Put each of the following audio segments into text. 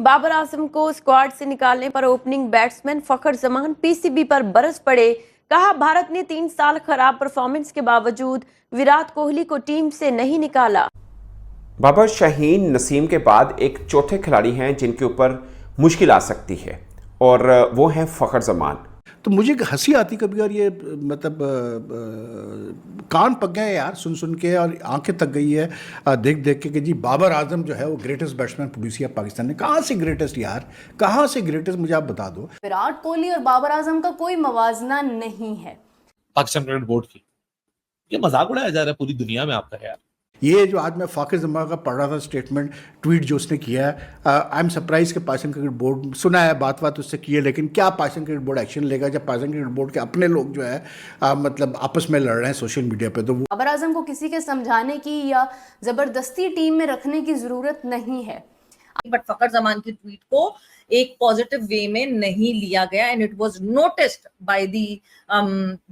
बाबर आजम को स्क्वाड से निकालने पर ओपनिंग बैट्समैन फखर जमान पीसीबी पर बरस पड़े। कहा, भारत ने 3 साल खराब परफॉर्मेंस के बावजूद विराट कोहली को टीम से नहीं निकाला। बाबर शाहीन नसीम के बाद एक चौथे खिलाड़ी हैं जिनके ऊपर मुश्किल आ सकती है और वो हैं फखर जमान। तो मुझे हंसी आती कभी यार, ये मतलब कान पक गए यार सुन सुन के, और आंखें तक गई है देख देख के कि जी बाबर आजम जो है वो ग्रेटेस्ट बैट्समैन प्रोड्यूस किया पाकिस्तान ने। कहाँ से ग्रेटेस्ट यार, कहाँ से ग्रेटेस्ट, मुझे आप बता दो। विराट कोहली और बाबर आजम का कोई मवाजना नहीं है पाकिस्तान क्रिकेट बोर्ड की। ये मजाक उड़ाया जा रहा है पूरी दुनिया में आपका यार। ये जो आज मैं फाकिर जमा का पढ़ रहा था स्टेटमेंट, ट्वीट जो उसने किया है, आई एम सरप्राइज कि पाकिस्तान क्रिकेट बोर्ड, सुना है बात उससे की है, लेकिन क्या पाकिस्तान क्रिकेट बोर्ड एक्शन लेगा जब पाकिस्तान क्रिकेट बोर्ड के अपने लोग जो है मतलब आपस में लड़ रहे हैं सोशल मीडिया पे। तो बाबर आजम को किसी के समझाने की या जबरदस्ती टीम में रखने की जरूरत नहीं है। बट फखर जमान की ट्वीट को एक पॉजिटिव वे में नहीं लिया गया and it was noticed by the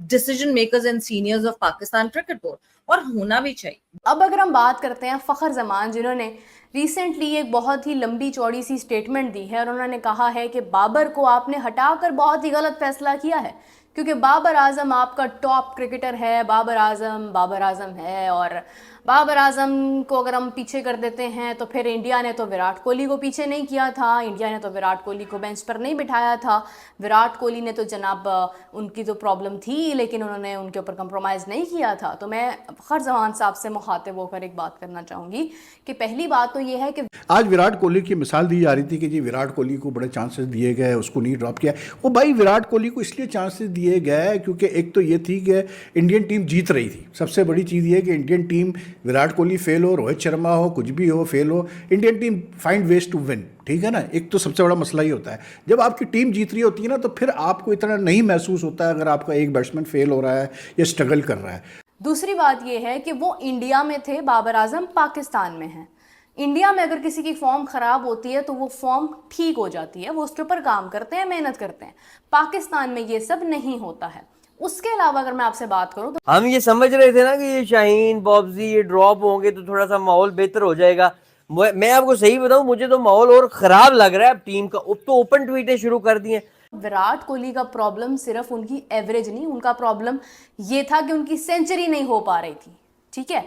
decision makers and seniors of Pakistan cricket board, और होना भी चाहिए। अब अगर हम बात करते हैं फखर जमान, जिन्होंने रिसेंटली एक बहुत ही लंबी चौड़ी सी स्टेटमेंट दी है और उन्होंने कहा है कि बाबर को आपने हटाकर बहुत ही गलत फैसला किया है, क्योंकि बाबर आजम आपका टॉप क्रिकेटर है, बाबर आजम है, और बाबर आजम को अगर हम पीछे कर देते हैं तो फिर इंडिया ने तो विराट कोहली को पीछे नहीं किया था, इंडिया ने तो विराट कोहली को बेंच पर नहीं बिठाया था। विराट कोहली ने तो जनाब उनकी तो प्रॉब्लम थी लेकिन उन्होंने उनके ऊपर कंप्रोमाइज़ नहीं किया था। तो मैं फखर जमान साहब से मुखातिब होकर एक बात करना चाहूँगी कि पहली बात तो ये है कि आज विराट कोहली की मिसाल दी जा रही थी कि जी विराट कोहली को बड़े चांसेस दिए गए, उसको नहीं ड्रॉप किया। वो भाई विराट कोहली को इसलिए चांसेस दिए गए क्योंकि एक तो ये थी कि इंडियन टीम जीत रही थी। सबसे बड़ी चीज़ ये कि Indian team, Virat Kohli fail हो, रोहित शर्मा हो, कुछ भी हो, फेल हो, Indian team find ways to win. ठीक है ना, एक तो सबसे बड़ा मसला ही होता है जब आपकी टीम जीत रही होती है ना, तो फिर आपको इतना नहीं महसूस होता है अगर आपका एक बैट्समैन फेल हो रहा है या स्ट्रगल कर रहा है। दूसरी बात यह है कि वो इंडिया में थे, बाबर आजम पाकिस्तान में हैं। इंडिया में अगर किसी की फॉर्म खराब होती है तो वो फॉर्म ठीक हो जाती है, वो उसके ऊपर काम करते हैं, मेहनत करते हैं। पाकिस्तान में ये सब नहीं होता है। उसके अलावा अगर मैं आपसे बात करूं तो हम ये समझ रहे थे ना कि ये शाहीन, बॉब्जी ये ड्रॉप होंगे तो थोड़ा सा माहौल बेहतर हो जाएगा। मैं आपको सही बताऊं, मुझे तो माहौल और खराब लग रहा है अब टीम का। अब तो ओपन ट्वीटें शुरू कर दी हैं। विराट कोहली का प्रॉब्लम सिर्फ उनकी एवरेज नहीं, उनका प्रॉब्लम ये था कि उनकी सेंचुरी नहीं हो पा रही थी। ठीक है,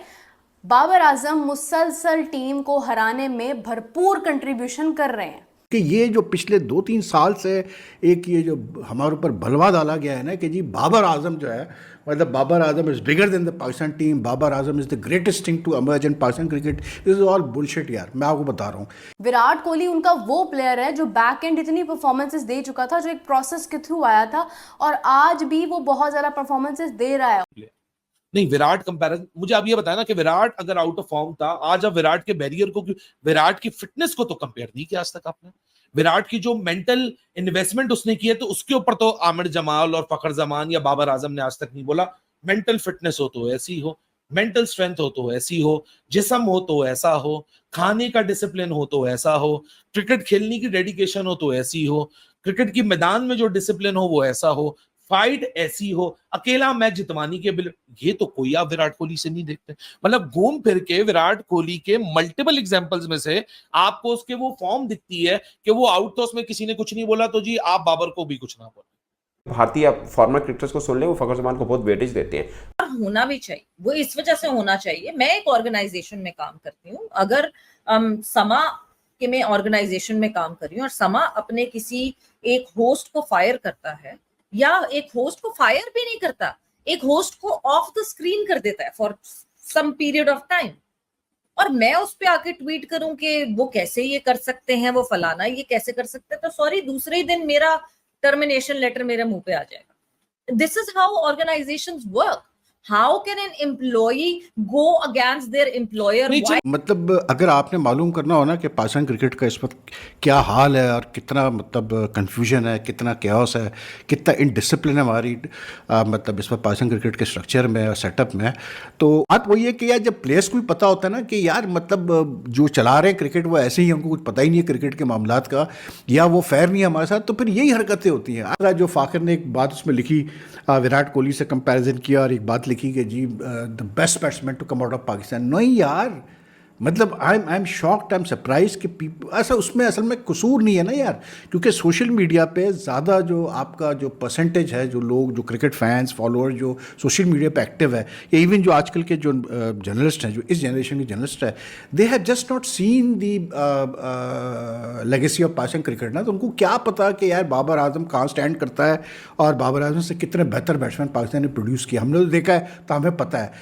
बाबर आजम मुसलसल टीम को हराने में भरपूर कंट्रीब्यूशन कर रहे हैं। कि ये जो पिछले 2-3 साल से एक ये जो हमारे ऊपर भलवा डाला गया है ना कि जी बाबर आजम जो है, मतलब Babar Azam is bigger than the Pakistan team, Babar Azam is the greatest thing to emerge in Pakistan cricket, this is all bullshit यार, मैं आपको बता रहा हूँ। विराट कोहली उनका वो प्लेयर है जो बैक एंड इतनी परफॉर्मेंसेस दे चुका था, जो एक प्रोसेस के थ्रू आया था, और आज भी वो बहुत ज्यादा परफॉर्मेंसेस दे रहा है। नहीं, विराट कंपैरिजन, मुझे आप ये बताया ना कि विराट अगर आउट ऑफ फॉर्म था, आज आप विराट के बैरियर को, विराट की फिटनेस को तो कंपेयर नहीं किया आज तक आपने। विराट की जो मेंटल इन्वेस्टमेंट उसने की है तो उसके ऊपर तो आमिर जमाल और फखर जमान या बाबर आजम ने आज तक नहीं बोला। मेंटल फिटनेस हो तो ऐसी हो, मेंटल स्ट्रेंथ हो तो ऐसी हो, जिस्म हो तो ऐसा हो, खाने का डिसिप्लिन हो तो ऐसा हो, क्रिकेट खेलने की डेडिकेशन हो तो ऐसी हो, क्रिकेट की मैदान में जो डिसिप्लिन हो वो ऐसा हो, फाइट ऐसी हो, अकेला मैच जितवानी के बिल, ये तो कोई आप विराट कोहली से नहीं देखते। मतलब घूम फिर के विराट कोहली के मल्टीपल एग्जांपल्स में से आपको उसके वो फॉर्म दिखती है कि वो आउट तो उसमें किसी ने कुछ नहीं बोला, तो जी आप बाबर को भी कुछ ना बोले। भारतीय फॉर्मर क्रिकेटर्स को सुन ले, वो फखर जमान को बहुत वेटेज देते हैं। और होना भी चाहिए, वो इस वजह से होना चाहिए। मैं एक ऑर्गेनाइजेशन में काम करती हूँ, अगर समा के मैं ऑर्गेनाइजेशन में काम कर रही हूँ और समा अपने किसी एक होस्ट को फायर करता है, या एक होस्ट को फायर भी नहीं करता, एक होस्ट को ऑफ द स्क्रीन कर देता है for some period of time, और मैं उस पे आके ट्वीट करूं कि वो कैसे ये कर सकते हैं, वो फलाना ये कैसे कर सकते हैं, तो सॉरी, दूसरे ही दिन मेरा टर्मिनेशन लेटर मेरे मुंह पे आ जाएगा। This is how organisations work. How can an employee go against their employer? मतलब अगर आपने मालूम करना हो ना कि पाकिस्तान क्रिकेट का इस वक्त क्या हाल है और कितना मतलब कंफ्यूजन है, कितना कैओस है, कितना इनडिसिप्लिन है हमारी मतलब इस वक्त पाकिस्तान क्रिकेट के स्ट्रक्चर में और सेटअप में, तो बात वही है कि यार जब प्लेयर्स को भी पता होता है ना कि यार मतलब जो चला रहे हैं क्रिकेट वो ऐसे ही, हमको कुछ पता ही नहीं है क्रिकेट के मामलात का, या वो फेयर नहीं है हमारे साथ, तो फिर यही हरकतें होती हैं। आज जो फाखिर ने एक बात उसमें लिखी, विराट कोहली से कंपैरिजन किया और एक बात लिखी कि जी the best batsman to come out of Pakistan. नहीं यार, मतलब I am shocked, I am surprise कि ऐसा उसमें असल में कसूर नहीं है ना यार, क्योंकि सोशल मीडिया पे ज़्यादा जो आपका जो परसेंटेज है, जो लोग जो क्रिकेट फैंस फॉलोअर जो सोशल मीडिया पे एक्टिव है, या इवन जो आजकल के जो जर्नलिस्ट हैं, जो इस जनरेशन के जर्नलिस्ट है, they have just not seen the legacy of Pakistan cricket ना। तो उनको क्या पता कि यार बाबर आजम कहाँ स्टैंड करता है और बाबर आजम से कितने बेहतर बैट्समैन पाकिस्तान ने प्रोड्यूस किया। हमने तो देखा है तो हमें पता है।